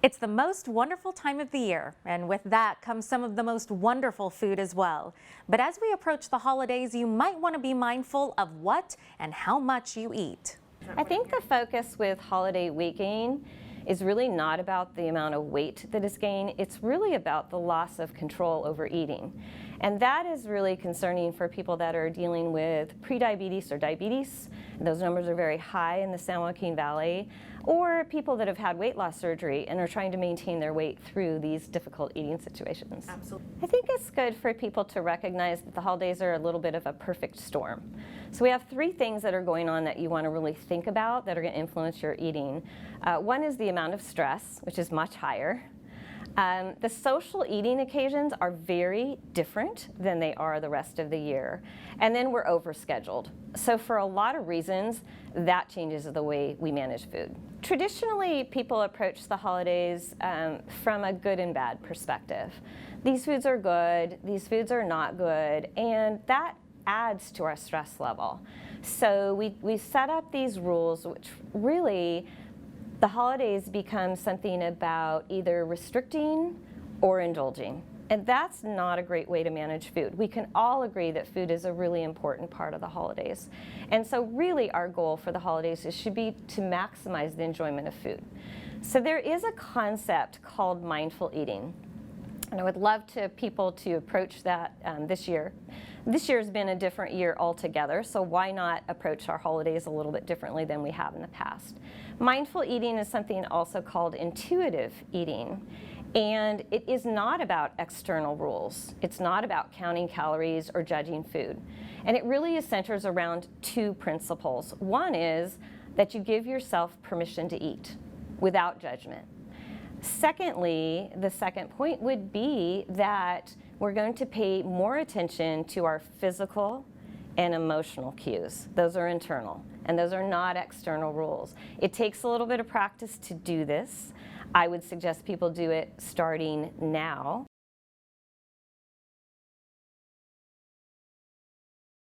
It's the most wonderful time of the year, and with that comes some of the most wonderful food as well. But as we approach the holidays, you might want to be mindful of what and how much you eat. I think the focus with holiday weight gain is really not about the amount of weight that is gained, it's really about the loss of control over eating. And that is really concerning for people that are dealing with prediabetes or diabetes. Those numbers are very high in the San Joaquin Valley. Or people that have had weight loss surgery and are trying to maintain their weight through these difficult eating situations. Absolutely. I think it's good for people to recognize that the holidays are a little bit of a perfect storm. So we have three things that are going on that you want to really think about that are going to influence your eating. One is the amount of stress, which is much higher. The social eating occasions are very different than they are the rest of the year. And then we're overscheduled. So for a lot of reasons, that changes the way we manage food. Traditionally, people approach the holidays from a good and bad perspective. These foods are good, these foods are not good, and that adds to our stress level. So we set up these rules which really the holidays become something about either restricting or indulging. And that's not a great way to manage food. We can all agree that food is a really important part of the holidays. And so really our goal for the holidays should be to maximize the enjoyment of food. So there is a concept called mindful eating. And I would love people to approach that this year. This year has been a different year altogether, so why not approach our holidays a little bit differently than we have in the past? Mindful eating is something also called intuitive eating. And it is not about external rules. It's not about counting calories or judging food. And it really centers around two principles. One is that you give yourself permission to eat without judgment. Secondly, the second point would be that we're going to pay more attention to our physical and emotional cues. Those are internal, and those are not external rules. It takes a little bit of practice to do this. I would suggest people do it starting now.